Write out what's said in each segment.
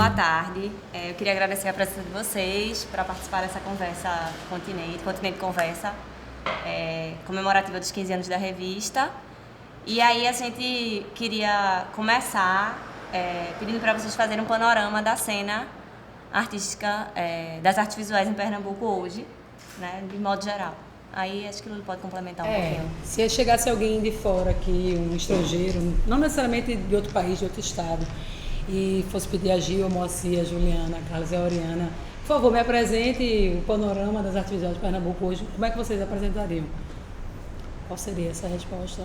boa tarde. Eu queria agradecer a presença de vocês para participar dessa conversa Continente Conversa, comemorativa dos 15 anos da revista. E aí a gente queria começar pedindo para vocês fazerem um panorama da cena artística, das artes visuais em Pernambuco hoje, né, de modo geral. Aí acho que o Lulu pode complementar um pouquinho. Se chegasse alguém de fora aqui, um estrangeiro, não necessariamente de outro país, de outro estado, e fosse pedir a Gil, a Moacir, a Juliana, a Carlos e a Oriana, por favor, me apresente o panorama das artes visuais de Pernambuco hoje. Como é que vocês apresentariam? Qual seria essa resposta?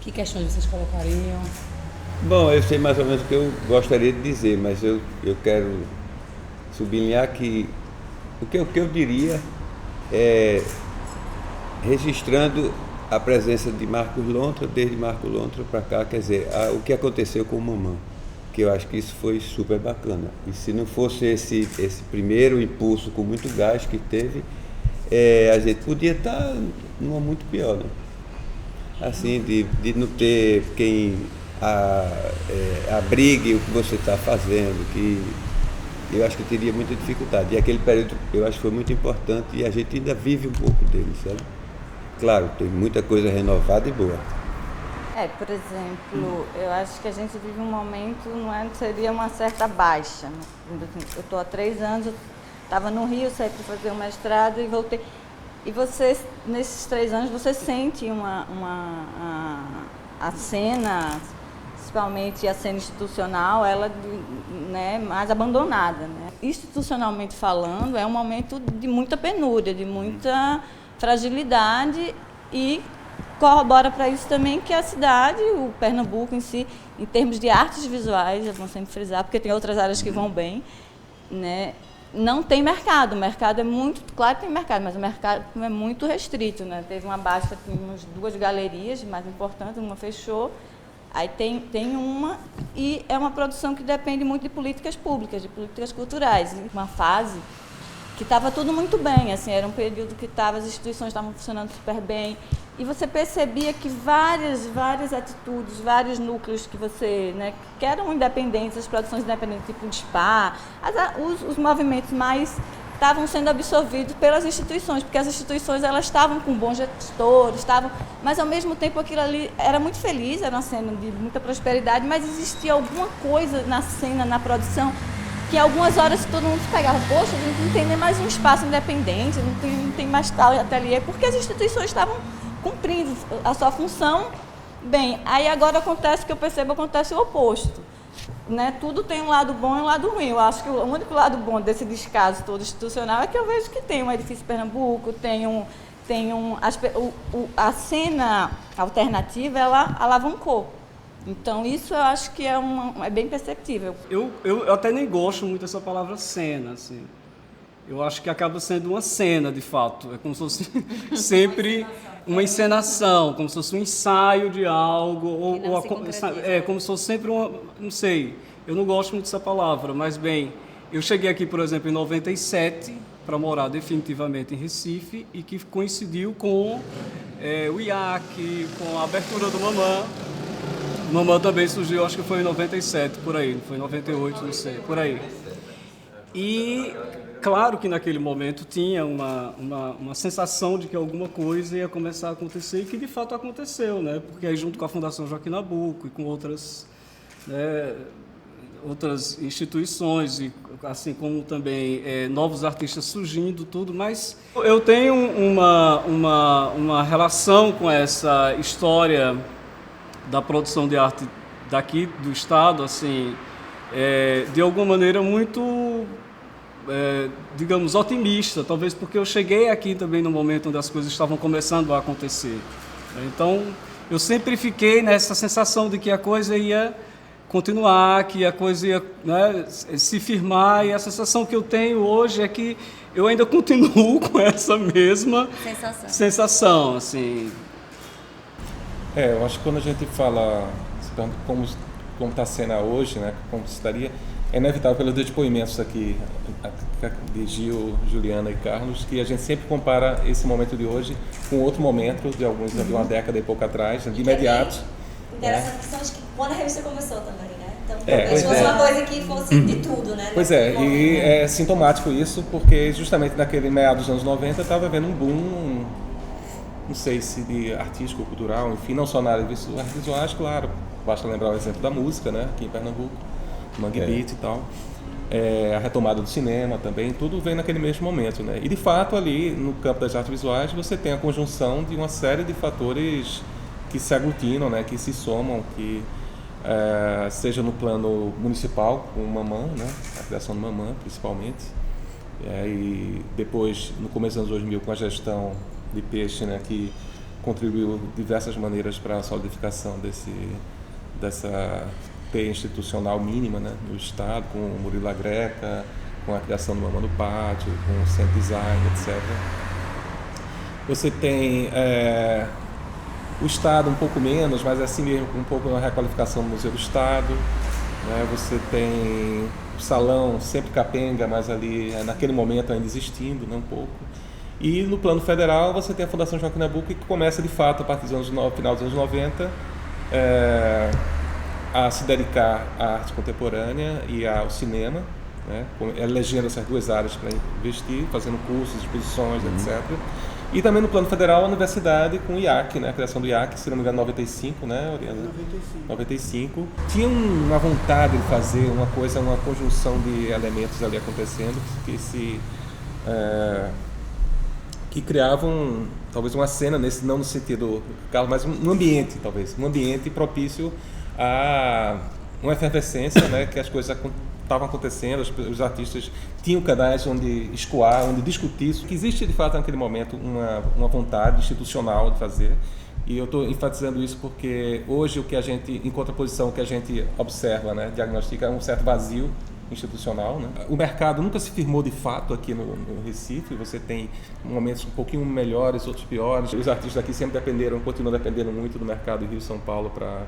Que questões vocês colocariam? Bom, eu sei mais ou menos o que eu gostaria de dizer, mas eu quero sublinhar que o que eu diria registrando a presença de Marcos Lontra, desde Marcos Lontra para cá, quer dizer, o que aconteceu com o Mamã, que eu acho que isso foi super bacana. E se não fosse esse primeiro impulso com muito gás que teve, a gente podia estar numa muito pior, né? Assim, de não ter quem abrigue o que você está fazendo, que eu acho que teria muita dificuldade. E aquele período eu acho que foi muito importante e a gente ainda vive um pouco dele, sabe? Claro, tem muita coisa renovada e boa. Por exemplo, eu acho que a gente vive um momento, seria uma certa baixa, né? Eu estou há 3 anos, estava no Rio, saí para fazer um mestrado e voltei. E você, nesses 3 anos, você sente a cena, principalmente a cena institucional, ela, né, mais abandonada, né? Institucionalmente falando, é um momento de muita penúria, de muita fragilidade, e corrobora para isso também que a cidade, o Pernambuco em si, em termos de artes visuais, vamos sempre frisar, porque tem outras áreas que vão bem, né? Não tem mercado. O mercado é muito... Claro que tem mercado, mas o mercado é muito restrito, né? Teve uma baixa, tínhamos 2 galerias mais importantes, uma fechou, aí tem uma, e é uma produção que depende muito de políticas públicas, de políticas culturais. Uma fase que estava tudo muito bem, assim, era um período que as instituições estavam funcionando super bem, e você percebia que várias atitudes, vários núcleos que você, né, que eram independentes, as produções independentes, tipo de SPA, os movimentos mais estavam sendo absorvidos pelas instituições, porque as instituições elas estavam com bons gestores, mas ao mesmo tempo aquilo ali era muito feliz, era uma cena de muita prosperidade, mas existia alguma coisa na cena, na produção, que algumas horas todo mundo se pegava, poxa, a gente não tem nem mais um espaço independente, não tem mais tal ateliê, porque as instituições estavam cumprindo a sua função bem. Aí agora acontece o oposto, né? Tudo tem um lado bom e um lado ruim. Eu acho que o único lado bom desse descaso todo institucional é que eu vejo que tem um edifício Pernambuco, a cena alternativa, ela alavancou. Então isso eu acho que é bem perceptível. Eu até nem gosto muito dessa palavra cena, assim. Eu acho que acaba sendo uma cena, de fato. É como se fosse sempre uma encenação, como se fosse um ensaio de algo, como se fosse sempre não sei, eu não gosto muito dessa palavra, mas bem, eu cheguei aqui, por exemplo, em 97, para morar definitivamente em Recife, e que coincidiu com o IAC, com a abertura do Mamã. O Mamã também surgiu, acho que foi em 97, por aí, foi em 98, não sei, por aí. E claro que naquele momento tinha uma sensação de que alguma coisa ia começar a acontecer, e que de fato aconteceu, né? Porque aí junto com a Fundação Joaquim Nabuco e com outras, né, outras instituições, e assim como também novos artistas surgindo, tudo, mas eu tenho uma relação com essa história da produção de arte daqui do estado, assim, de alguma maneira muito, digamos, otimista, talvez porque eu cheguei aqui também no momento onde as coisas estavam começando a acontecer. Então, eu sempre fiquei nessa sensação de que a coisa ia continuar, que a coisa ia, né, se firmar, e a sensação que eu tenho hoje é que eu ainda continuo com essa mesma sensação, assim. Eu acho que quando a gente fala como está a cena hoje, né, como estaria, é inevitável pelos depoimentos aqui de Gil, Juliana e Carlos, que a gente sempre compara esse momento de hoje com outro momento de uma década e pouco atrás, de imediato. Interessante que são que quando a revista começou também, né? Então, pois se fosse uma coisa que fosse de tudo, né? Pois é, e é sintomático isso porque justamente naquele meados dos anos 90 estava havendo um boom, não sei se de artístico, cultural, enfim, não só na área das artes visuais, claro, basta lembrar o exemplo da música, né, aqui em Pernambuco, Mangue Beat e tal, a retomada do cinema também, tudo vem naquele mesmo momento, né, e de fato ali no campo das artes visuais você tem a conjunção de uma série de fatores que se aglutinam, né, que se somam, que seja no plano municipal, com o Mamã, né, a criação do Mamã principalmente, e depois, no começo dos anos 2000, com a gestão de Peixe, né, que contribuiu de diversas maneiras para a solidificação dessa teia institucional mínima, né, no Estado, com o Murilo Agreca, com a criação do Mamã no Pátio, com o Centro Design, etc. Você tem o Estado um pouco menos, mas assim mesmo com um pouco uma requalificação do Museu do Estado, né? Você tem o Salão sempre capenga, mas ali naquele momento ainda existindo, né, um pouco. E no plano federal você tem a Fundação Joaquim Nabuco, que começa de fato a partir dos final dos anos 90 a se dedicar à arte contemporânea e ao cinema, né, elegendo essas duas áreas para investir, fazendo cursos, exposições, etc. E também no plano federal, a universidade com o IAC, né? A criação do IAC, se não me engano, em 95, né, Oriana? 95. Tinha uma vontade de fazer uma coisa, uma conjunção de elementos ali acontecendo que criavam talvez uma cena, não no sentido Carlos, mas um ambiente, talvez, um ambiente propício a uma efervescência, né, que as coisas estavam acontecendo, os artistas tinham canais onde escoar, onde discutir isso, que existe de fato naquele momento uma vontade institucional de fazer, e eu estou enfatizando isso porque hoje o que a gente, em contraposição, o que a gente observa, né, diagnostica, é um certo vazio institucional, né? O mercado nunca se firmou de fato aqui no Recife, você tem momentos um pouquinho melhores, outros piores, os artistas aqui sempre continuam dependendo muito do mercado Rio e São Paulo para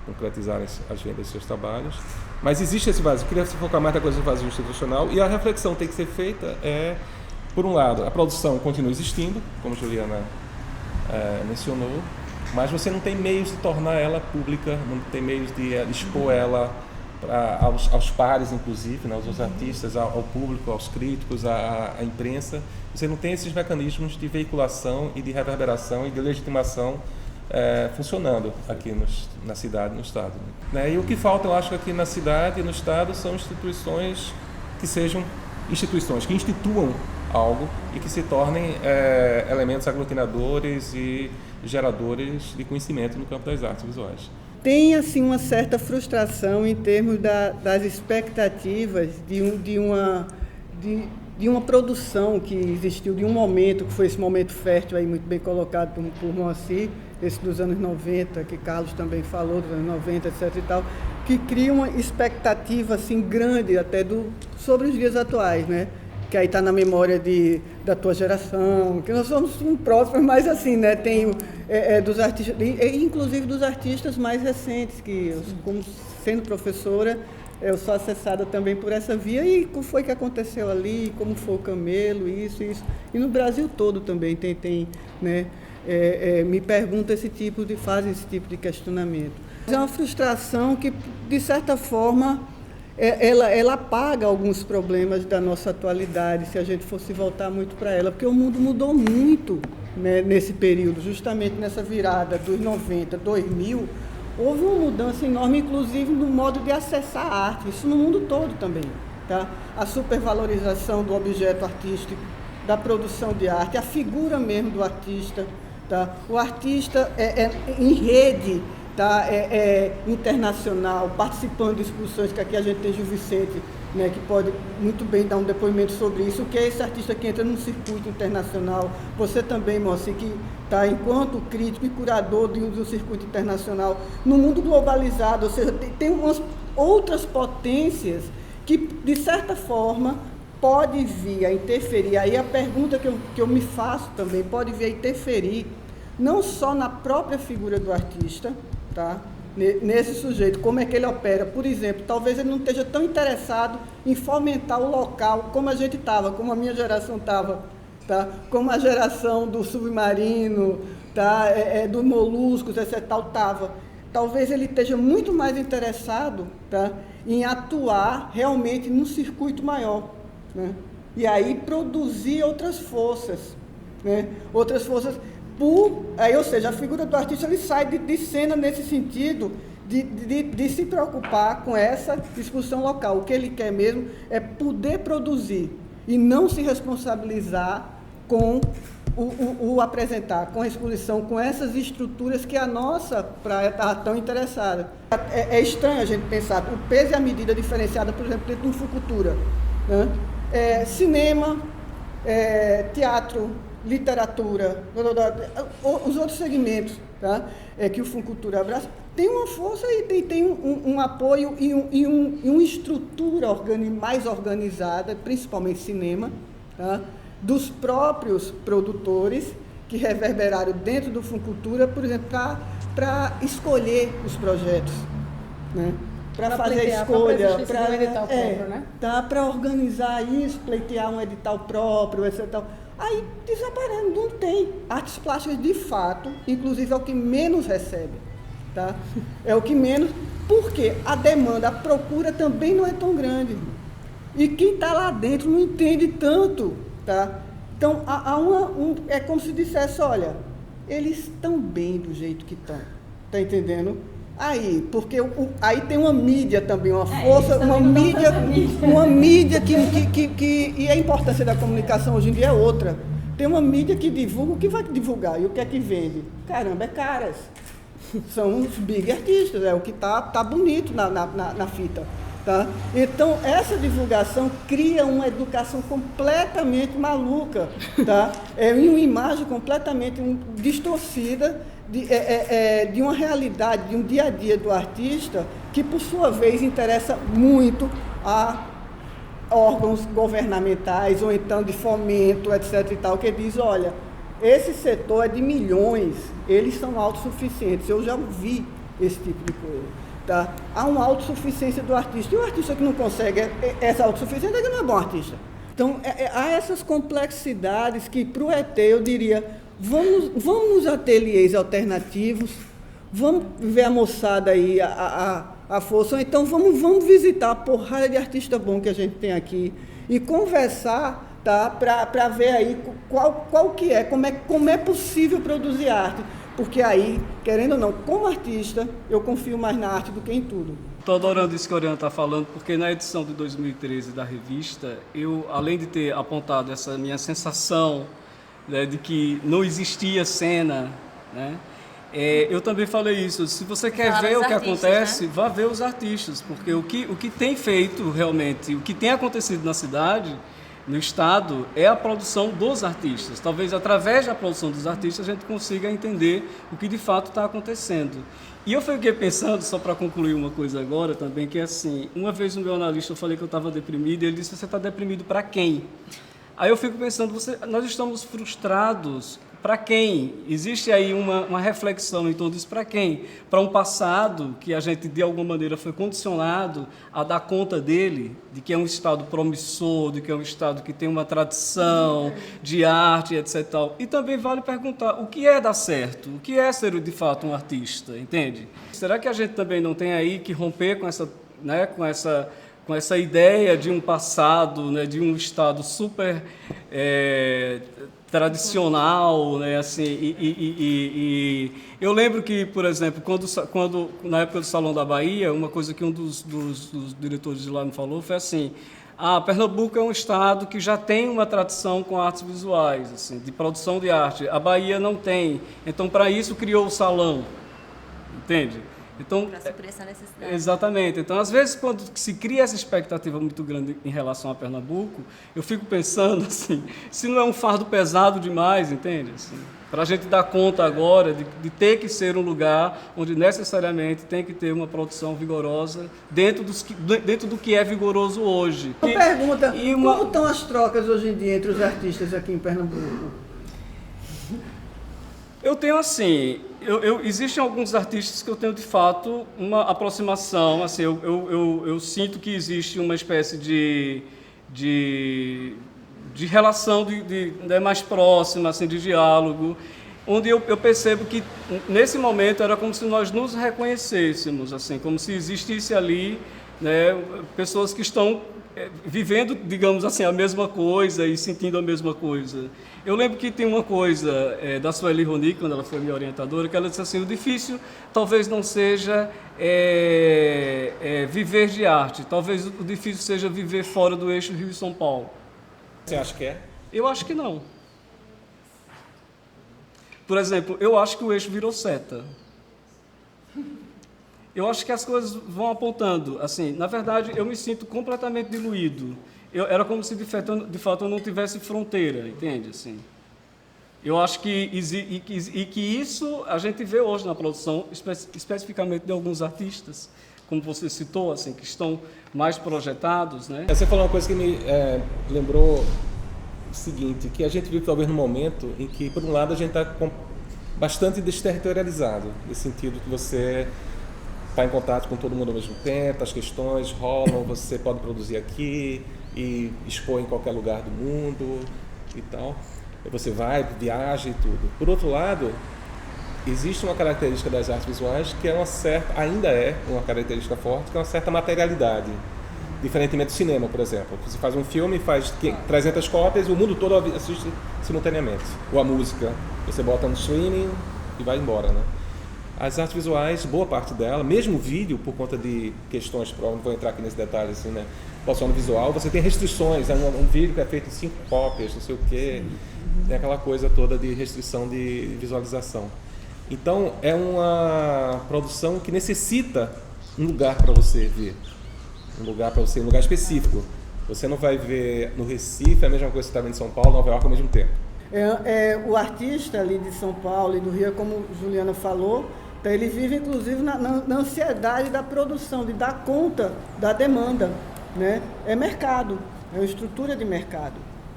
concretizar as vendas dos seus trabalhos, mas existe esse vazio. Eu queria se focar mais na coisa do vazio institucional, e a reflexão tem que ser feita por um lado, a produção continua existindo, como a Juliana mencionou, mas você não tem meios de tornar ela pública, não tem meios de expor ela aos pares, inclusive, né, aos artistas, ao público, aos críticos, à imprensa. Você não tem esses mecanismos de veiculação e de reverberação e de legitimação funcionando aqui na cidade e no Estado, né? E o que falta, eu acho, aqui na cidade e no Estado são instituições que sejam instituições que instituam algo e que se tornem elementos aglutinadores e geradores de conhecimento no campo das artes visuais. Tem assim uma certa frustração em termos das expectativas de uma produção que existiu, de um momento, que foi esse momento fértil aí, muito bem colocado por Moacir, esse dos anos 90, que Carlos também falou, dos anos 90, etc. e tal, que cria uma expectativa assim, grande até sobre os dias atuais, né? Que aí está na memória da tua geração, que nós somos próximos, mas assim, né? Tem dos artistas, inclusive dos artistas mais recentes, que eu, como sendo professora, eu sou acessada também por essa via, e como foi que aconteceu ali, como foi o Camelo, isso. E no Brasil todo também tem né? Me pergunta fazem esse tipo de questionamento. É uma frustração que, de certa forma, ela apaga alguns problemas da nossa atualidade, se a gente fosse voltar muito para ela, porque o mundo mudou muito, né, nesse período, justamente nessa virada dos 90, 2000, houve uma mudança enorme, inclusive no modo de acessar a arte, isso no mundo todo também, tá? A supervalorização do objeto artístico, da produção de arte, a figura mesmo do artista, tá? O artista em rede, tá? Internacional, participando de exposições, que aqui a gente tem Gil Vicente, né, que pode muito bem dar um depoimento sobre isso, o que é esse artista que entra num circuito internacional. Você também, Moacir, que está enquanto crítico e curador do circuito internacional, no mundo globalizado, ou seja, tem umas outras potências que, de certa forma, pode vir a interferir. Aí a pergunta que eu me faço também, pode vir a interferir não só na própria figura do artista, tá? Nesse sujeito, como é que ele opera. Por exemplo, talvez ele não esteja tão interessado em fomentar o local como a gente estava, como a minha geração estava, tá? Como a geração do Submarino, tá? Do Moluscos, etc. tal, estava. talvez ele esteja muito mais interessado, tá, em atuar realmente num circuito maior, né? E aí produzir outras forças, né? Outras forças, ou seja, a figura do artista ele sai de cena nesse sentido de se preocupar com essa discussão local. O que ele quer mesmo é poder produzir e não se responsabilizar com o apresentar, com a exposição, com essas estruturas que a nossa praia está tão interessada. É estranho a gente pensar o peso e a medida diferenciada, por exemplo, dentro de um Fucultura, né? Cinema, teatro, literatura, os outros segmentos, tá? Que o Fucultura abraça, tem uma força e tem um apoio e uma estrutura mais organizada, principalmente cinema, tá? Dos próprios produtores que reverberaram dentro do Fucultura, por exemplo, para escolher os projetos, né? Para fazer a escolha, para organizar isso, pleitear um edital próprio, etc. Aí desaparece, não tem. Artes plásticas, de fato, inclusive é o que menos recebe, tá? É o que menos, porque a demanda, a procura também não é tão grande. E quem está lá dentro não entende tanto, tá? Então, é como se dissesse, olha, eles estão bem do jeito que estão, tá entendendo? Aí, porque aí tem uma mídia também, uma força, uma mídia que e a importância da comunicação hoje em dia é outra. Tem uma mídia que divulga, o que vai divulgar e o que é que vende? Caramba, é caras. São os big artistas, é o que tá bonito na fita. Tá? Então, essa divulgação cria uma educação completamente maluca, tá? E uma imagem completamente distorcida de uma realidade, de um dia a dia do artista, que, por sua vez, interessa muito a órgãos governamentais, ou então de fomento, etc. e tal, que diz, olha, esse setor é de milhões, eles são autossuficientes. Eu já vi esse tipo de coisa. Tá? Há uma autossuficiência do artista. E o artista que não consegue essa autossuficiência, ele não é bom artista. Então, há essas complexidades que, para o ET, eu diria, vamos nos ateliês alternativos, vamos ver a moçada aí, a força, ou então vamos visitar a porrada de artista bom que a gente tem aqui e conversar, tá? Para ver aí qual que é, como é possível produzir arte. Porque aí, querendo ou não, como artista, eu confio mais na arte do que em tudo. Estou adorando isso que a Oriana está falando, porque na edição de 2013 da revista, eu, além de ter apontado essa minha sensação, né, de que não existia cena, né, eu também falei isso. Se você quer ver o que acontece, né? Vá ver os artistas, porque o que tem feito realmente, o que tem acontecido na cidade, no Estado, é a produção dos artistas. Talvez através da produção dos artistas a gente consiga entender o que de fato está acontecendo. E eu fiquei pensando, só para concluir uma coisa agora também, que é assim, uma vez no meu analista eu falei que eu estava deprimido, e ele disse, você está deprimido para quem? Aí eu fico pensando, nós estamos frustrados para quem? Existe aí uma reflexão em torno disso, para quem? Para um passado que a gente, de alguma maneira, foi condicionado a dar conta dele, de que é um Estado promissor, de que é um Estado que tem uma tradição de arte, etc. E também vale perguntar, o que é dar certo? O que é ser, de fato, um artista? Entende? Será que a gente também não tem aí que romper com essa, né, com essa ideia de um passado, né, de um Estado super tradicional, né, assim, e eu lembro que, por exemplo, quando na época do Salão da Bahia, uma coisa que um dos diretores de lá me falou foi assim, Pernambuco é um estado que já tem uma tradição com artes visuais, assim, de produção de arte, a Bahia não tem, então para isso criou o salão, entende? Então, para suprir essa necessidade. Exatamente. Então, às vezes, quando se cria essa expectativa muito grande em relação a Pernambuco, eu fico pensando assim, se não é um fardo pesado demais, entende? Assim, para a gente dar conta agora de ter que ser um lugar onde necessariamente tem que ter uma produção vigorosa dentro do que é vigoroso hoje. Uma pergunta, como estão as trocas hoje em dia entre os artistas aqui em Pernambuco? Eu tenho assim, existem alguns artistas que eu tenho de fato uma aproximação, assim, eu sinto que existe uma espécie de relação mais próxima, assim, de diálogo. onde eu percebo que nesse momento era como se nós nos reconhecêssemos, assim, como se existisse ali, né, pessoas que estão vivendo, digamos assim, a mesma coisa e sentindo a mesma coisa. Eu lembro que tem uma coisa da Sueli Roni, quando ela foi minha orientadora, que ela disse assim, o difícil talvez não seja viver de arte, talvez o difícil seja viver fora do eixo Rio e São Paulo. Você acha que é? Eu acho que não. Por exemplo, eu acho que o eixo virou seta. Eu acho que as coisas vão apontando. Assim, na verdade, eu me sinto completamente diluído. Era como se, de fato, eu não tivesse fronteira, entende? Assim, eu acho que isso a gente vê hoje na produção, especificamente de alguns artistas, como você citou, assim, que estão mais projetados, né? Você falou uma coisa que me lembrou o seguinte, que a gente vive talvez num momento em que, por um lado, a gente está bastante desterritorializado, nesse sentido que você está em contato com todo mundo ao mesmo tempo, as questões rolam, você pode produzir aqui e expor em qualquer lugar do mundo e tal. Você vai, viaja e tudo. Por outro lado, existe uma característica das artes visuais que é ainda é uma característica forte, que é uma certa materialidade. Diferentemente do cinema, por exemplo. Você faz um filme, faz 300 cópias e o mundo todo assiste simultaneamente. Ou a música, você bota no streaming e vai embora, né? As artes visuais, boa parte dela, mesmo o vídeo, por conta de questões, não vou entrar aqui nesse detalhe, assim, né? Produção visual, você tem restrições, um vídeo que é feito em 5 cópias, não sei o quê, tem aquela coisa toda de restrição de visualização. Então, é uma produção que necessita um lugar para você ver, um lugar específico. Você não vai ver no Recife a mesma coisa que você está vendo em São Paulo, Nova York ao mesmo tempo. O artista ali de São Paulo e do Rio, como Juliana falou, ele vive inclusive na ansiedade da produção, de dar conta da demanda, né? É mercado, é uma estrutura de mercado,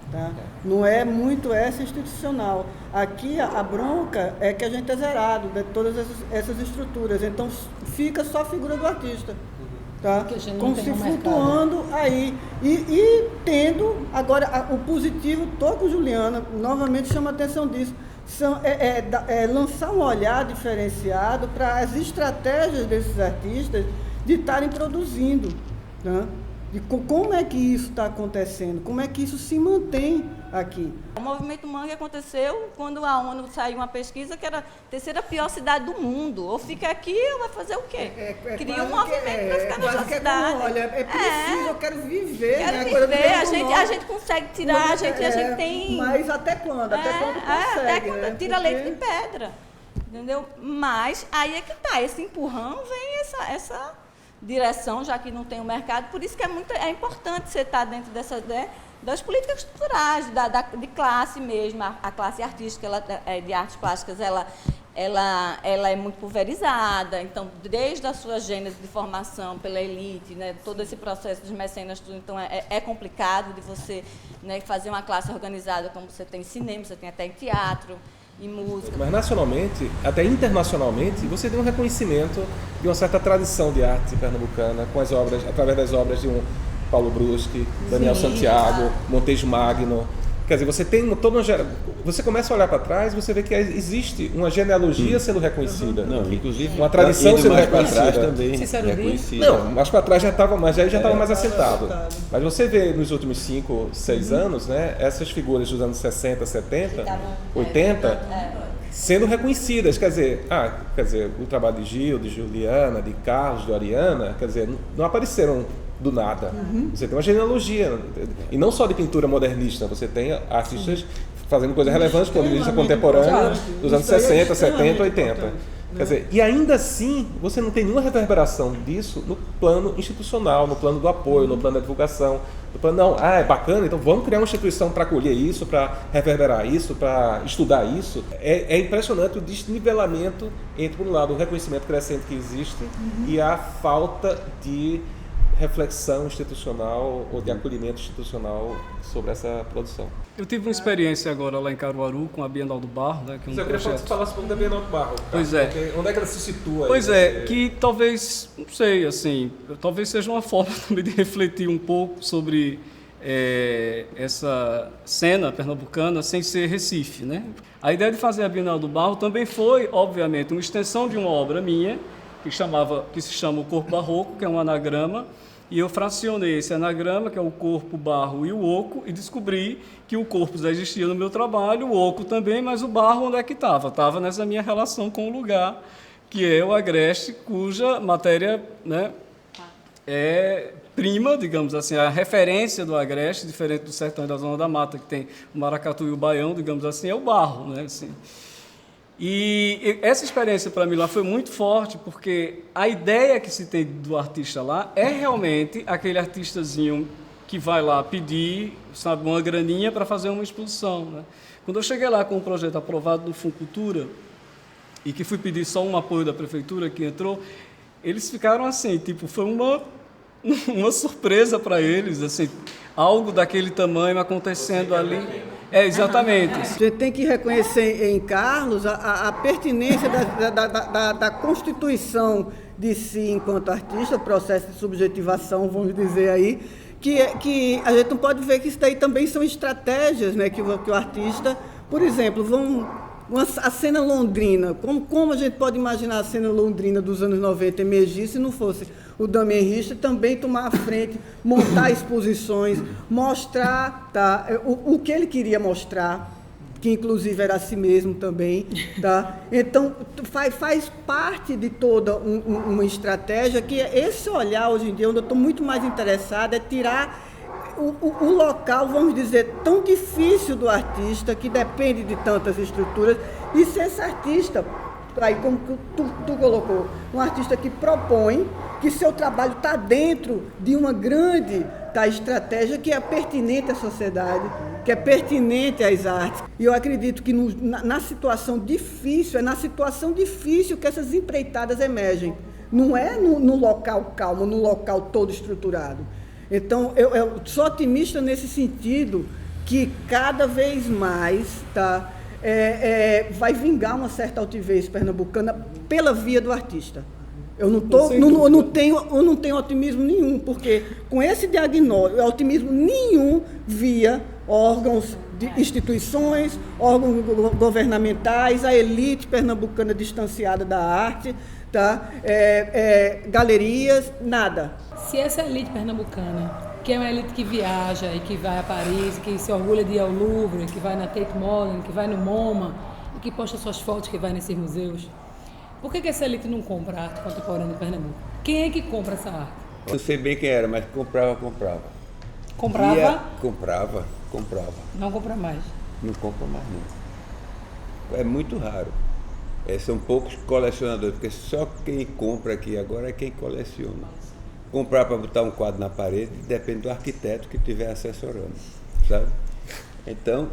tá? Não é muito essa institucional. Aqui a bronca é que a gente é zerado de todas essas estruturas, então fica só a figura do artista. Tá? Como se flutuando aí e tendo, agora o positivo, estou com Juliana, novamente chama a atenção disso, lançar um olhar diferenciado para as estratégias desses artistas de estarem produzindo, né? De como é que isso está acontecendo, como é que isso se mantém aqui. O movimento Mangue aconteceu quando a ONU saiu uma pesquisa que era a terceira pior cidade do mundo. Ou fica aqui ou vai fazer o quê? Cria um movimento para ficar nessa cidade. Olha, é preciso, eu quero viver. Quero viver, a gente consegue tirar, a gente tem... Mas até quando? Até quando consegue, até quando, né? Tira leite de pedra, entendeu? Mas aí é que tá, esse empurrão vem essa direção, já que não tem o mercado, por isso que é importante você estar dentro das políticas estruturais, de classe mesmo, a classe artística de artes plásticas, ela é muito pulverizada, então, desde a sua gênese de formação pela elite, né, todo esse processo dos mecenas, tudo, então é complicado de você, né, fazer uma classe organizada como você tem em cinema, você tem até em teatro, em música. Mas nacionalmente, até internacionalmente, você tem um reconhecimento de uma certa tradição de arte pernambucana, com as obras, através das obras de um Paulo Bruschi, Daniel Santiago, Montejo Magno. Quer dizer, você tem toda você começa a olhar para trás e você vê que existe uma genealogia sendo reconhecida. Não, inclusive uma tradição sendo reconhecida. Também reconhecida. Não, mas para trás já estava mais assentado. Mas você vê nos últimos 5, 6 anos, né, essas figuras dos anos 60, 70, 80, sendo reconhecidas. Quer dizer, o trabalho de Gil, de Juliana, de Carlos, de Oriana, quer dizer, não apareceram do nada. Você tem uma genealogia, e não só de pintura modernista, você tem artistas fazendo coisas relevantes com a modernista contemporânea dos anos 60, 70, 80. Quer dizer, e ainda assim, você não tem nenhuma reverberação disso no plano institucional, no plano do apoio, no plano da divulgação. No plano, é bacana, então vamos criar uma instituição para acolher isso, para reverberar isso, para estudar isso. É impressionante o desnivelamento entre, por um lado, o reconhecimento crescente que existe e a falta de reflexão institucional ou de acolhimento institucional sobre essa produção. Eu tive uma experiência agora lá em Caruaru com a Bienal do Barro, né, que é um projeto... Eu queria falar um pouco da Bienal do Barro. Pois é. Onde é que ela se situa? Pois é, que talvez, não sei, assim, talvez seja uma forma também de refletir um pouco sobre essa cena pernambucana sem ser Recife, né? A ideia de fazer a Bienal do Barro também foi, obviamente, uma extensão de uma obra minha, que se chama O Corpo Barroco, que é um anagrama, e eu fracionei esse anagrama, que é o corpo, o barro e o oco, e descobri que o corpo já existia no meu trabalho, o oco também, mas o barro onde é que estava? Estava nessa minha relação com o lugar, que é o Agreste, cuja matéria, né, é prima, digamos assim, a referência do Agreste, diferente do sertão e da Zona da Mata, que tem o maracatu e o baião, digamos assim, é o barro, né, assim. E essa experiência para mim lá foi muito forte, porque a ideia que se tem do artista lá é realmente aquele artistazinho que vai lá pedir, sabe, uma graninha para fazer uma exposição, né? Quando eu cheguei lá com o projeto aprovado do Funcultura e que fui pedir só um apoio da prefeitura que entrou, eles ficaram assim, tipo, foi uma surpresa para eles, assim, algo daquele tamanho acontecendo ali. Exatamente. A gente tem que reconhecer em Carlos a pertinência da constituição de si enquanto artista, o processo de subjetivação, vamos dizer aí, que a gente não pode ver que isso daí também são estratégias, né, que o artista, por exemplo, a cena londrina, como a gente pode imaginar a cena londrina dos anos 90 emergir se não fosse o Damien Hirst também tomar a frente, montar exposições, mostrar, tá, o que ele queria mostrar, que inclusive era a si mesmo também. Tá? Então, faz parte de toda uma estratégia que esse olhar, hoje em dia, onde eu estou muito mais interessada, é tirar o local, vamos dizer, tão difícil do artista, que depende de tantas estruturas, e ser esse artista, aí como tu colocou, um artista que propõe, que seu trabalho está dentro de uma grande estratégia que é pertinente à sociedade, que é pertinente às artes. E eu acredito que na situação difícil, é na situação difícil que essas empreitadas emergem. Não é no local calmo, no local todo estruturado. Então, eu sou otimista nesse sentido, que cada vez mais vai vingar uma certa altivez pernambucana pela via do artista. Eu não tenho otimismo nenhum, porque com esse diagnóstico, otimismo nenhum via órgãos de instituições, órgãos governamentais, a elite pernambucana distanciada da arte, tá? Galerias, nada. Se essa elite pernambucana, que é uma elite que viaja e que vai a Paris, que se orgulha de ir ao Louvre, que vai na Tate Modern, que vai no MoMA, e que posta suas fotos, que vai nesses museus, por que essa elite não compra arte contemporânea em Pernambuco? Quem é que compra essa arte? Não sei bem quem era, mas comprava. Comprava? Comprava. Não compra mais? Não compra mais, não. É muito raro. São poucos colecionadores, porque só quem compra aqui agora é quem coleciona. Comprar para botar um quadro na parede depende do arquiteto que estiver assessorando, sabe? Então,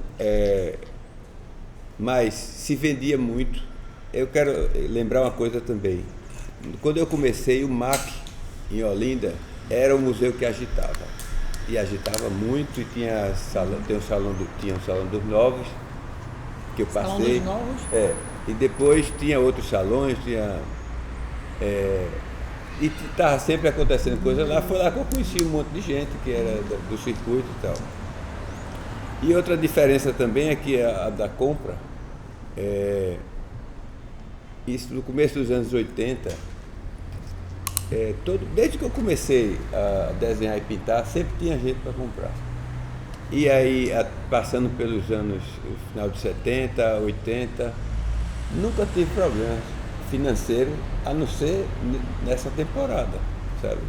mas se vendia muito. Eu quero lembrar uma coisa também. Quando eu comecei, o MAC, em Olinda, era o museu que agitava. E agitava muito, e tinha um salão dos novos, que eu passei. Salão dos novos? E depois tinha outros salões, e estava sempre acontecendo coisa lá. Foi lá que eu conheci um monte de gente que era do circuito e tal. E outra diferença também é que a da compra, isso no começo dos anos 80, desde que eu comecei a desenhar e pintar, sempre tinha gente para comprar. E aí, passando pelos anos, final de 70, 80, nunca tive problema financeiro, a não ser nessa temporada, sabe?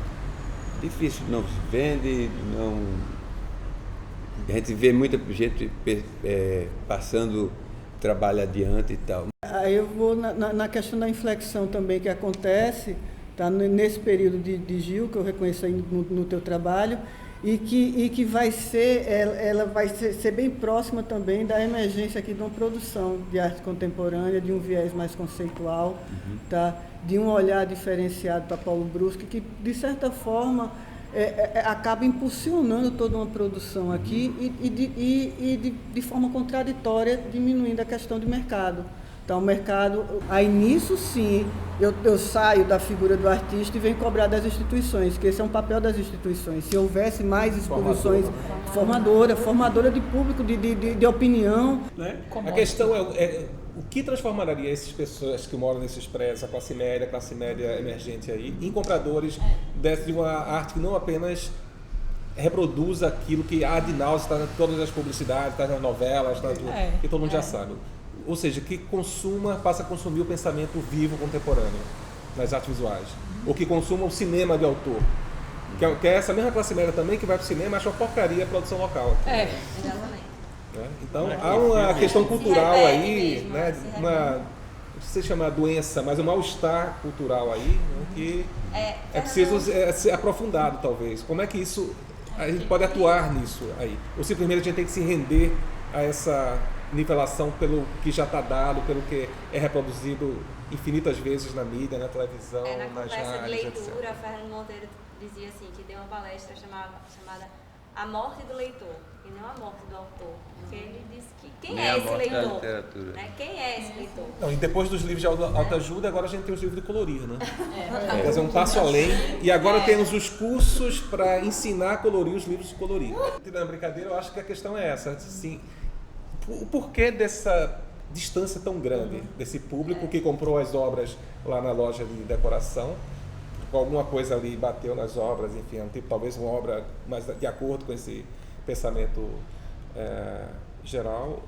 Difícil, não se vende, a gente vê muita gente passando trabalho adiante e tal. Aí eu vou na questão da inflexão também que acontece, tá, nesse período de Gil, que eu reconheço aí no teu trabalho, e que ela vai ser bem próxima também da emergência aqui de uma produção de arte contemporânea, de um viés mais conceitual, tá, de um olhar diferenciado para Paulo Bruschi, que de certa forma acaba impulsionando toda uma produção aqui e de forma contraditória diminuindo a questão de mercado. Então, o mercado, aí nisso sim, eu saio da figura do artista e venho cobrar das instituições, que esse é um papel das instituições. Se houvesse mais exposições formadora de público, de opinião. Né? A questão é o que transformaria essas pessoas que moram nesses prédios, a classe média emergente aí, em compradores de uma arte que não apenas reproduz aquilo que a ad nauseam está em todas as publicidades, está nas novelas, está tudo, que todo mundo já sabe. Ou seja, que passa a consumir o pensamento vivo contemporâneo nas artes visuais. Ou que consuma o cinema de autor. Que é essa mesma classe média também que vai para o cinema e acha uma porcaria a produção local. Exatamente. Né? Então, há uma questão cultural aí, né? Não sei se chama doença, mas um mal-estar cultural aí, né? Que é preciso ser aprofundado, talvez. Como é que a gente pode atuar nisso aí? Ou simplesmente a gente tem que se render a essa nivelação pelo que já está dado, pelo que é reproduzido infinitas vezes na mídia, na televisão, na nas conversa rádios, de leitura, etc. Fernando Monteiro dizia assim, que deu uma palestra chamada A Morte do Leitor, e não a morte do autor. Porque ele disse que quem é esse leitor? Né? Quem é esse leitor? Não, e depois dos livros de autoajuda, agora a gente tem os livros de colorir, né? Quer dizer, um passo além. E agora temos os cursos para ensinar a colorir os livros de colorir. Na brincadeira, eu acho que a questão é essa. Assim, o porquê dessa distância tão grande desse público que comprou as obras lá na loja de decoração, alguma coisa ali bateu nas obras, enfim, talvez uma obra mais de acordo com esse pensamento geral.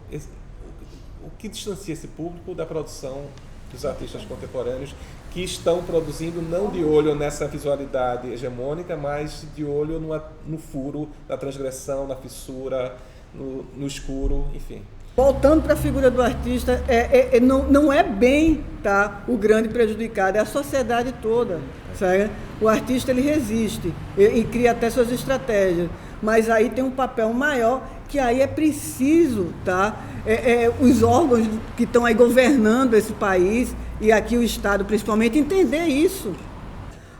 O que distancia esse público da produção dos artistas contemporâneos que estão produzindo não de olho nessa visualidade hegemônica, mas de olho no furo, na transgressão, na fissura, no escuro, enfim. Voltando para a figura do artista, não é bem o grande prejudicado, é a sociedade toda. Sabe? O artista ele resiste e cria até suas estratégias, mas aí tem um papel maior que aí é preciso, os órgãos que estão aí governando esse país e aqui o Estado principalmente, entender isso.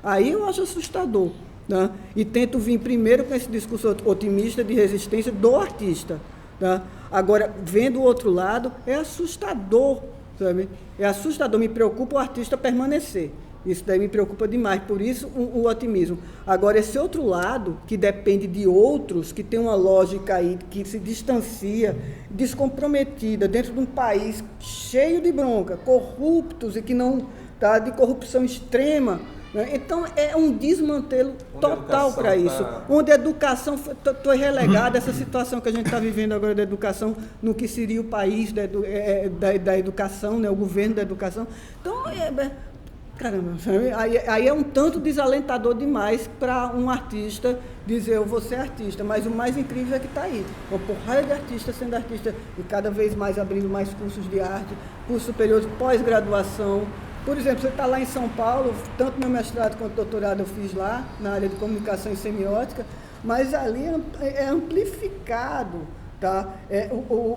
Aí eu acho assustador. Né? E tento vir primeiro com esse discurso otimista de resistência do artista. Tá? Agora, vendo o outro lado, é assustador, sabe? É assustador, me preocupa o artista permanecer. Isso daí me preocupa demais, por isso o otimismo. Agora, esse outro lado, que depende de outros, que tem uma lógica aí, que se distancia, descomprometida, dentro de um país cheio de bronca, corruptos e que não está de corrupção extrema. Então, é um desmantelo total para isso. Onde a educação foi relegada, essa situação que a gente está vivendo agora da educação, no que seria o país da educação, né, o governo da educação. Então, caramba, aí é um tanto desalentador demais para um artista dizer eu vou ser artista, mas o mais incrível é que está aí, uma porrada de artistas sendo artista e cada vez mais abrindo mais cursos de arte, cursos superiores, pós-graduação. Por exemplo, você está lá em São Paulo, tanto meu mestrado quanto doutorado eu fiz lá, na área de comunicação e semiótica, mas ali é amplificado,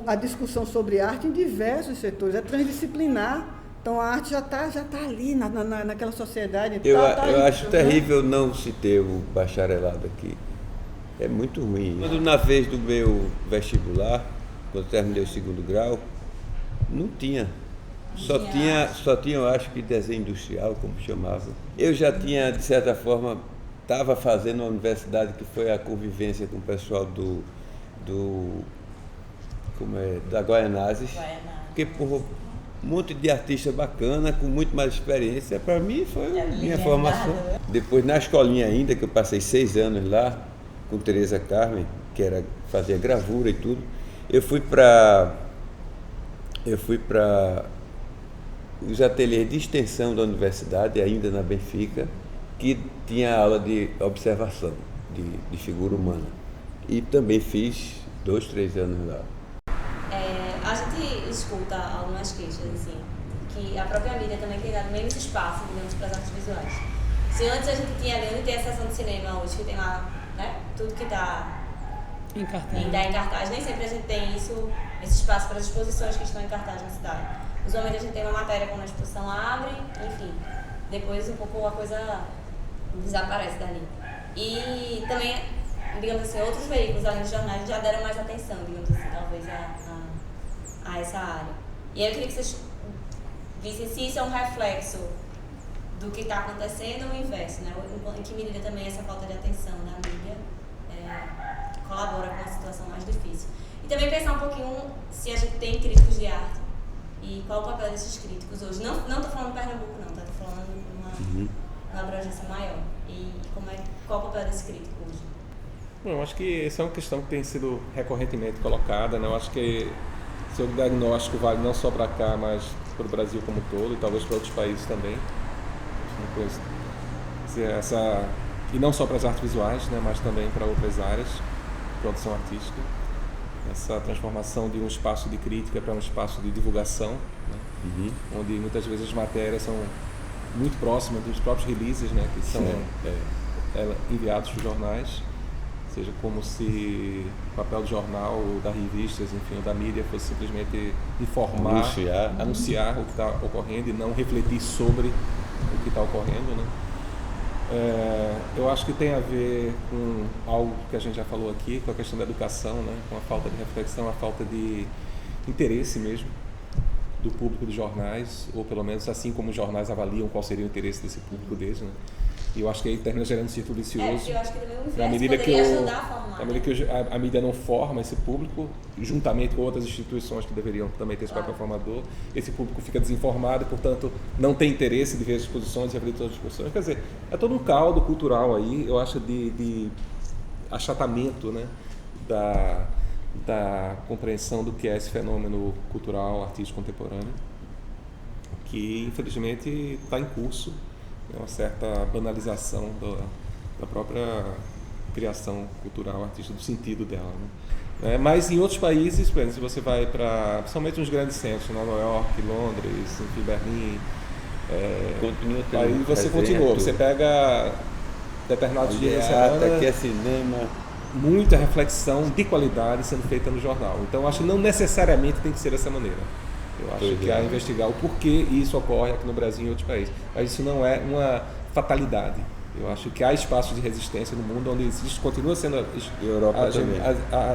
a discussão sobre arte em diversos setores, é transdisciplinar. Então a arte já tá ali naquela sociedade. Eu acho terrível não se ter o bacharelado aqui. É muito ruim. Quando na vez do meu vestibular, quando terminei o segundo grau, não tinha. Só tinha, eu acho que desenho industrial, como chamava. Eu já tinha, de certa forma, estava fazendo uma universidade que foi a convivência com o pessoal da Guaianazes. Porque, porra, um monte de artista bacana, com muito mais experiência. Para mim foi minha formação. Depois, na escolinha ainda, que eu passei 6 anos lá, com Tereza Carmen, que fazia gravura e tudo, eu fui para os ateliês de extensão da universidade, ainda na Benfica, que tinha aula de observação de figura humana. E também fiz 2, 3 anos lá. A gente escuta algumas queixas, assim, que a própria mídia também tem dado menos espaço, digamos, para as artes visuais. Se antes a gente tinha ali onde tem a sessão de cinema hoje, que tem lá, né, tudo que está em cartaz, nem sempre a gente tem esse espaço para as exposições que estão em cartaz na cidade. Usualmente a gente tem uma matéria quando a exposição abre, enfim, depois um pouco a coisa desaparece dali. E também, digamos assim, outros veículos além dos jornais já deram mais atenção, digamos assim, talvez a essa área. E aí eu queria que vocês disse se isso é um reflexo do que está acontecendo ou o inverso, né? Em que medida também essa falta de atenção da mídia colabora com a situação mais difícil. E também pensar um pouquinho se a gente tem críticos de arte e qual o papel desses críticos hoje. Não estou falando de Pernambuco, não, estou falando de uma abrangência maior. E qual o papel desse crítico hoje? Bom, eu acho que essa é uma questão que tem sido recorrentemente colocada, né? Eu acho que seu diagnóstico vale não só para cá, mas para o Brasil como um todo e talvez para outros países também. E não só para as artes visuais, né? Mas também para outras áreas de produção artística. Essa transformação de um espaço de crítica para um espaço de divulgação, né? Onde muitas vezes as matérias são muito próximas dos próprios releases, né? Que são enviados para os jornais, seja como se o papel do jornal, ou da revistas, enfim, ou da mídia fosse simplesmente informar, anunciar o que está ocorrendo e não refletir sobre o que está ocorrendo, né? Eu acho que tem a ver com algo que a gente já falou aqui, com a questão da educação, né? Com a falta de reflexão, a falta de interesse mesmo do público dos jornais, ou pelo menos assim como os jornais avaliam qual seria o interesse desse público deles, né? E eu acho que aí termina gerando um círculo vicioso. Eu acho que também o inverso na medida que ajudar a formar. na medida que a mídia não forma esse público, juntamente com outras instituições que deveriam também ter esse papel formador, esse público fica desinformado e, portanto, não tem interesse de ver as exposições e abrir todas as exposições. Quer dizer, é todo um caldo cultural aí, eu acho, de achatamento, né, da compreensão do que é esse fenômeno cultural, artístico contemporâneo, que, infelizmente, está em curso. É uma certa banalização da própria criação cultural, artística, do sentido dela, né? Mas em outros países, por exemplo, se você vai para, principalmente nos grandes centros, Nova York, Londres, enfim, Berlim, aí você continua, você pega determinados dias da semana, que é cinema, muita reflexão de qualidade sendo feita no jornal. Então, acho que não necessariamente tem que ser dessa maneira. Eu acho que há investigar o porquê isso ocorre aqui no Brasil e em outros países. Mas isso não é uma fatalidade. Eu acho que há espaços de resistência no mundo onde existe, continua sendo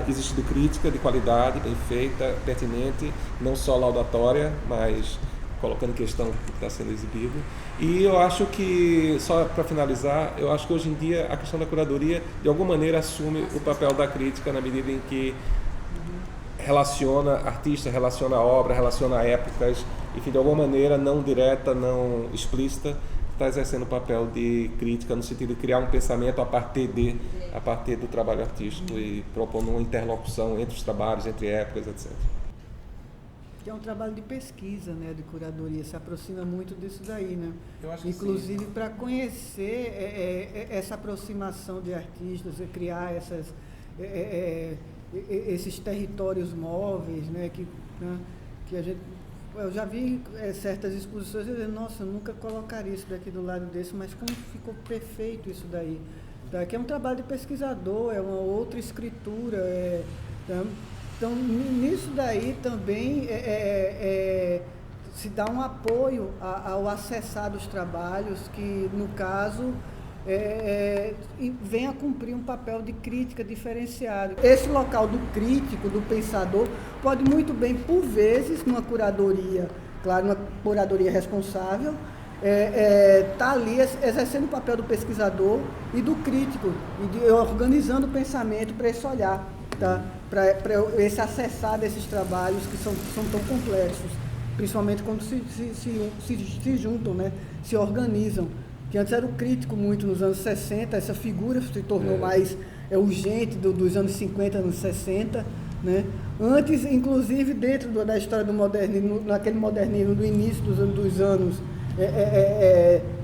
existindo crítica de qualidade, bem feita, pertinente, não só laudatória, mas colocando em questão o que está sendo exibido. E eu acho que, só para finalizar, eu acho que hoje em dia a questão da curadoria, de alguma maneira, assume o papel da crítica na medida em que relaciona artista, relaciona obra, relaciona épocas, enfim, de alguma maneira não direta, não explícita, está exercendo o papel de crítica no sentido de criar um pensamento a partir do trabalho artístico e propondo uma interlocução entre os trabalhos, entre épocas, etc. Que é um trabalho de pesquisa, né, de curadoria, se aproxima muito disso daí, né? Eu acho que inclusive para conhecer essa aproximação de artistas, criar esses territórios móveis, né, que a gente, eu já vi certas exposições e digo, nossa, eu nunca colocaria isso daqui do lado desse, mas como ficou perfeito isso daí. Que é um trabalho de pesquisador, é uma outra escritura. Então, nisso daí também se dá um apoio ao acessar dos trabalhos, que, no caso, vem a cumprir um papel de crítica diferenciado. Esse local do crítico, do pensador, pode muito bem, por vezes, numa curadoria, claro, uma curadoria responsável, tá ali exercendo o papel do pesquisador e do crítico, e organizando o pensamento para esse olhar, tá? Para esse acessar desses trabalhos que são tão complexos, principalmente quando se juntam, né? Se organizam. Que antes era o crítico muito nos anos 60, essa figura se tornou mais urgente dos anos 50, anos 60, né? Antes, inclusive, dentro da história do modernismo, naquele modernismo do início dos anos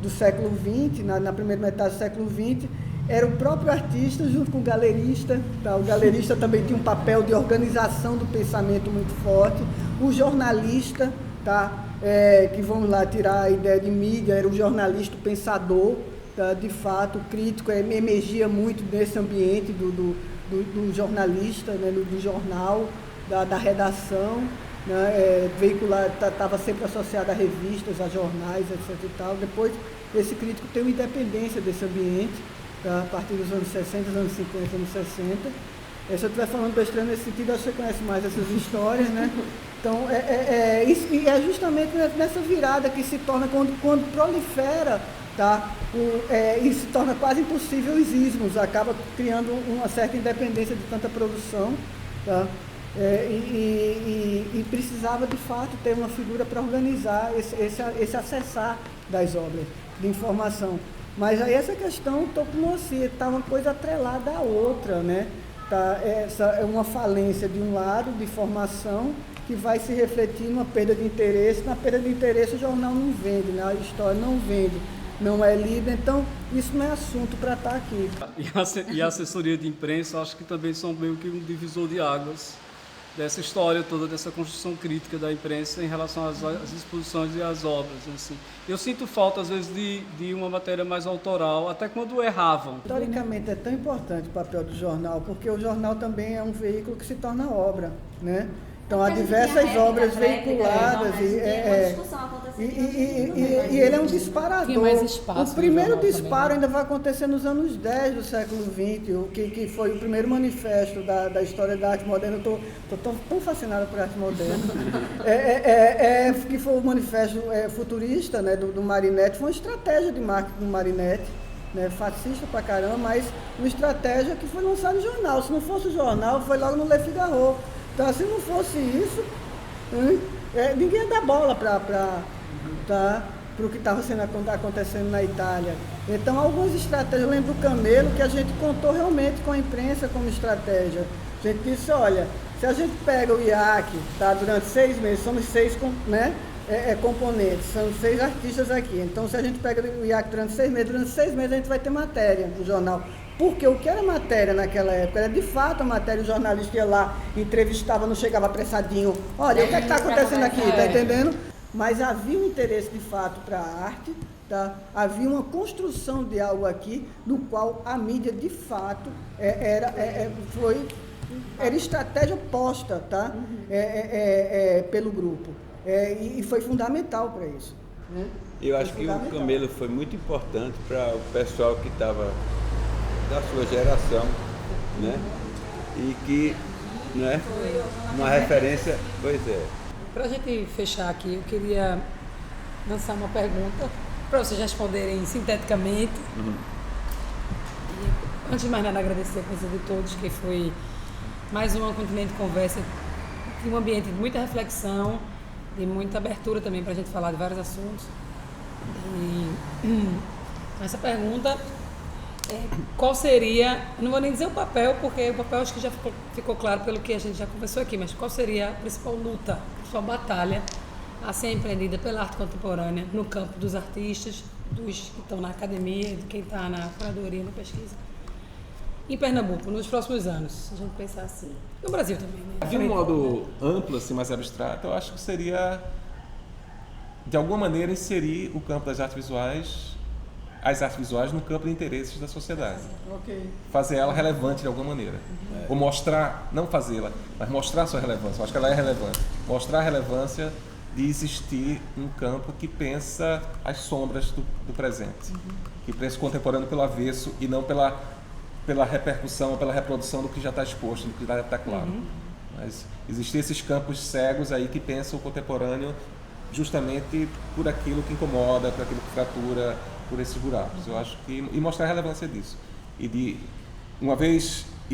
do século XX, na primeira metade do século XX, era o próprio artista junto com o galerista, tá? O galerista também tinha um papel de organização do pensamento muito forte, o jornalista, tá? Que vamos lá tirar a ideia de mídia, era o jornalista, o pensador, tá? De fato, o crítico emergia muito desse ambiente do jornalista, né? Do jornal, da redação, né? Veicular, estava sempre associado a revistas, a jornais, etc. e tal. Depois, esse crítico tem uma independência desse ambiente, tá? A partir dos anos 60, anos 50, anos 60. Se eu estiver falando besteira nesse sentido, acho que você conhece mais essas histórias, né? Então, e é justamente nessa virada que se torna, quando prolifera, tá? E se torna quase impossível os ismos, acaba criando uma certa independência de tanta produção, tá? E precisava, de fato, ter uma figura para organizar esse acessar das obras de informação. Mas aí essa questão, estou com você, está uma coisa atrelada à outra, né? Tá? Essa é uma falência de um lado, de formação, que vai se refletir numa perda de interesse. Na perda de interesse o jornal não vende, né? A história não vende, não é lida, então isso não é assunto para estar aqui. E a assessoria de imprensa, acho que também são meio que um divisor de águas dessa história toda, dessa construção crítica da imprensa em relação às exposições e às obras. Assim. Eu sinto falta, às vezes, de uma matéria mais autoral, até quando erravam. Historicamente é tão importante o papel do jornal, porque o jornal também é um veículo que se torna obra, né? Então, há diversas obras veiculadas e ele é um disparador. O primeiro disparo ainda vai acontecer nos anos 10 do século XX, que foi o primeiro manifesto da história da arte moderna. Eu estou tão fascinada por arte moderna. Que foi o manifesto futurista, né, do Marinetti. Foi uma estratégia de marketing do Marinetti, né, fascista pra caramba, mas uma estratégia que foi lançada no jornal. Se não fosse o jornal, foi logo no Le Figaro. Então, se não fosse isso, ninguém ia dar bola para o que estava acontecendo na Itália. Então, algumas estratégias, eu lembro do Camelo, que a gente contou realmente com a imprensa como estratégia. A gente disse, olha, se a gente pega o IAC, tá, durante 6 meses, somos 6 componentes, são 6 artistas aqui. Então, se a gente pega o IAC durante 6 meses a gente vai ter matéria no jornal. Porque o que era matéria naquela época era de fato a matéria, o jornalista ia lá, entrevistava, não chegava apressadinho. Olha, o que está acontecendo aqui, tá entendendo? Mas havia um interesse de fato para a arte, tá? Havia uma construção de algo aqui, no qual a mídia de fato era estratégia posta, tá? Pelo grupo. E foi fundamental para isso. Né? Eu acho que o Camelo foi muito importante para o pessoal que estava da sua geração, né? E que, né? Uma referência, pois é. Para a gente fechar aqui, eu queria lançar uma pergunta para vocês responderem sinteticamente. E, antes de mais nada, agradecer a presença de todos, que foi mais uma Continente Conversa, de um ambiente de muita reflexão, de muita abertura também para a gente falar de vários assuntos. E essa pergunta qual seria, não vou nem dizer o papel, porque o papel acho que já ficou claro pelo que a gente já conversou aqui, mas qual seria a principal luta, a principal batalha a ser empreendida pela arte contemporânea no campo dos artistas, dos que estão na academia, de quem está na curadoria, na pesquisa, em Pernambuco, nos próximos anos, se a gente pensar assim. No Brasil também, né? De um modo amplo, assim, mais abstrato, eu acho que seria, de alguma maneira, inserir o campo das artes visuais, as artes visuais no campo de interesses da sociedade. Okay. Fazer ela relevante de alguma maneira. Ou mostrar, não fazê-la, mas mostrar sua relevância. Eu acho que ela é relevante. Mostrar a relevância de existir um campo que pensa as sombras do presente. Que pensa o contemporâneo pelo avesso e não pela repercussão ou pela reprodução do que já está exposto, do que já está claro. Mas existem esses campos cegos aí que pensam o contemporâneo justamente por aquilo que incomoda, por aquilo que fratura, por esses buracos. Eu acho que e mostrar a relevância disso. E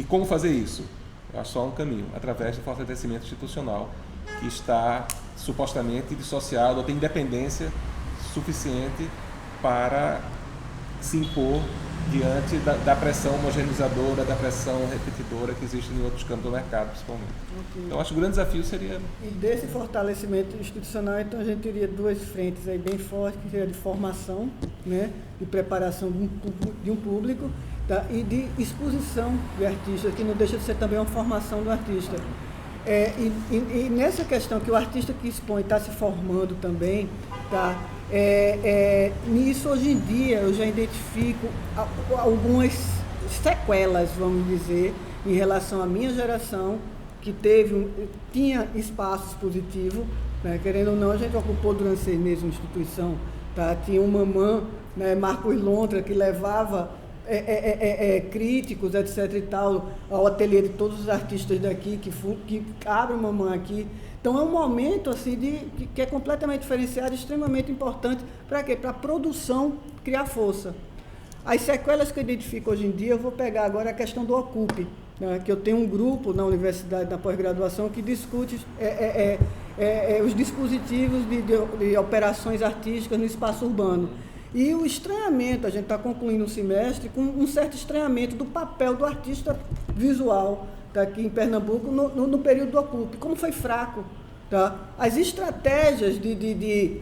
como fazer isso? Eu acho só um caminho, através do fortalecimento institucional, que está supostamente dissociado ou tem independência suficiente para se impor diante da pressão homogeneizadora, da pressão repetidora que existe em outros campos do mercado, principalmente. Okay. Então, acho que o grande desafio seria... E desse fortalecimento institucional, então, a gente teria 2 frentes aí bem fortes, que seria de formação, né, de preparação de um público, tá, e de exposição de artistas, que não deixa de ser também uma formação do artista. E nessa questão que o artista que expõe está se formando também, tá? Nisso, hoje em dia, eu já identifico algumas sequelas, vamos dizer, em relação à minha geração, que tinha espaços positivos, né? Querendo ou não, a gente ocupou durante 6 meses uma instituição, tá? Tinha um mamã, né, Marcos Lontra, que levava críticos, etc. e tal, ao ateliê de todos os artistas daqui, que abre o Mamã aqui. Então, é um momento assim, que é completamente diferenciado, extremamente importante. Para quê? Para a produção criar força. As sequelas que eu identifico hoje em dia, eu vou pegar agora a questão do Ocupe, né? Que eu tenho um grupo na universidade, na pós-graduação, que discute os dispositivos de operações artísticas no espaço urbano. E o estranhamento, a gente está concluindo um semestre com um certo estranhamento do papel do artista visual aqui em Pernambuco no período do Ocupe, como foi fraco. Tá? As estratégias de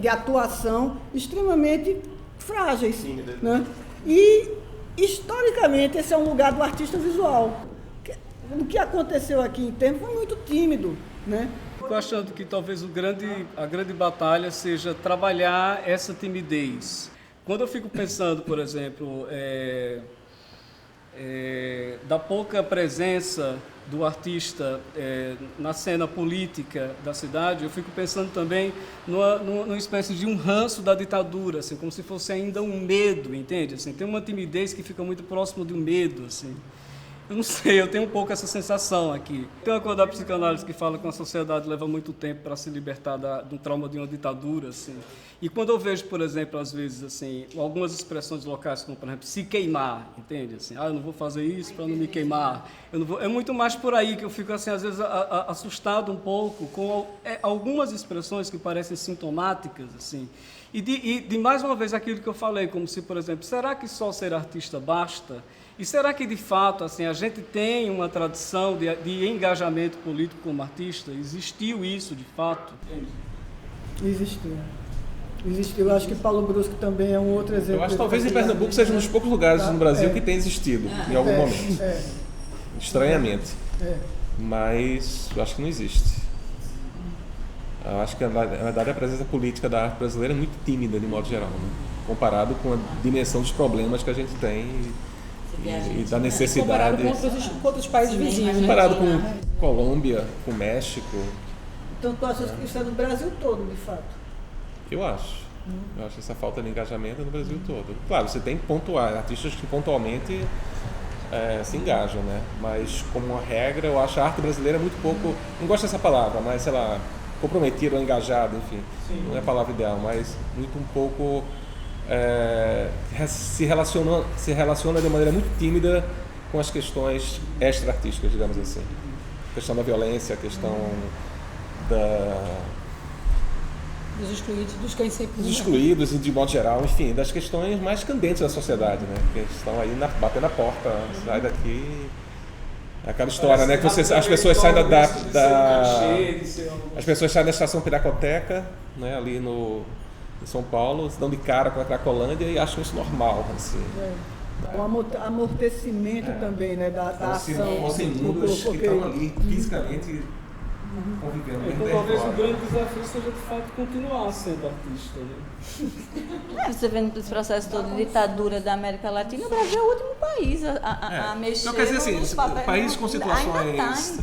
atuação extremamente frágeis. Né? E, historicamente, esse é um lugar do artista visual. O que aconteceu aqui em termos foi muito tímido. Né? Estou achando que talvez a grande batalha seja trabalhar essa timidez. Quando eu fico pensando, por exemplo, da pouca presença do artista na cena política da cidade, eu fico pensando também numa espécie de um ranço da ditadura, assim, como se fosse ainda um medo, entende? Assim, tem uma timidez que fica muito próximo do medo, assim. Eu não sei, eu tenho um pouco essa sensação aqui. Tem uma coisa da psicanálise que fala que a sociedade leva muito tempo para se libertar do trauma de uma ditadura, assim. E quando eu vejo, por exemplo, às vezes, assim, algumas expressões locais, como, por exemplo, se queimar, entende? Assim, eu não vou fazer isso para não me queimar. É muito mais por aí que eu fico, assim, às vezes, assustado um pouco com algumas expressões que parecem sintomáticas, assim. E de mais uma vez aquilo que eu falei, como se, por exemplo, será que só ser artista basta? E será que, de fato, assim, a gente tem uma tradição de engajamento político como artista? Existiu isso, de fato? Existiu. Eu acho que Paulo Brusque também é um outro exemplo. Eu acho que talvez em Pernambuco seja um dos poucos lugares no Brasil que tem existido, em algum momento. Estranhamente. Mas eu acho que não existe. Eu acho que, na verdade, a presença política da arte brasileira é muito tímida, de modo geral, né? Comparado com a dimensão dos problemas que a gente tem e da necessidade. Comparado com outros países vizinhos, né? Comparado com Colômbia, com México. Então, tu achas que isso é no Brasil todo, de fato? Eu acho. Eu acho que essa falta de engajamento é no Brasil todo. Claro, você tem que pontuar, artistas que pontualmente se engajam, né? Mas, como uma regra, eu acho a arte brasileira muito pouco, não gosto dessa palavra, mas, sei lá, comprometido ou engajado, enfim. Sim. Não é a palavra ideal, mas muito um pouco se relaciona de maneira muito tímida com as questões extra-artísticas, digamos assim. A questão da violência, a questão dos excluídos, dos que sempre... Dos excluídos, de modo geral, enfim, das questões mais candentes da sociedade, né? Que estão aí batendo na porta, sai daqui... Aquela história, né? Que as pessoas saem as pessoas saem da estação Piracoteca, né? Ali em São Paulo, se dão de cara com a Cracolândia e acham isso normal, assim. O amortecimento também, né? Da ação. Os inúmeros que estão ali fisicamente convivendo. Então talvez o grande desafio seja de fato continuar sendo artista, né? Você vendo esse processo todo de ditadura da América Latina, o Brasil é o último país a mexer. Então, quer dizer assim, nos papéis, países com situações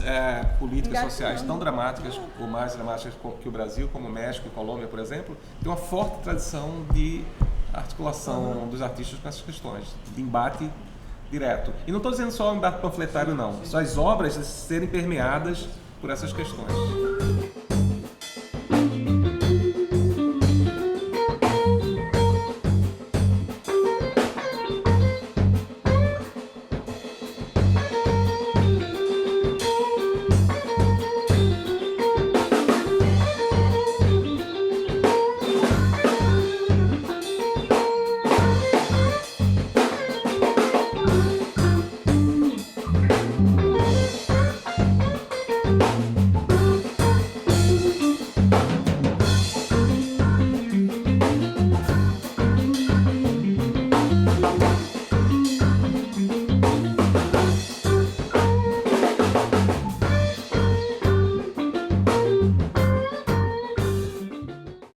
políticas sociais tão dramáticas, ou mais dramáticas que o Brasil, como o México e Colômbia, por exemplo, tem uma forte tradição de articulação dos artistas com essas questões, de embate direto. E não estou dizendo só o embate panfletário, não. Só as obras serem permeadas por essas questões.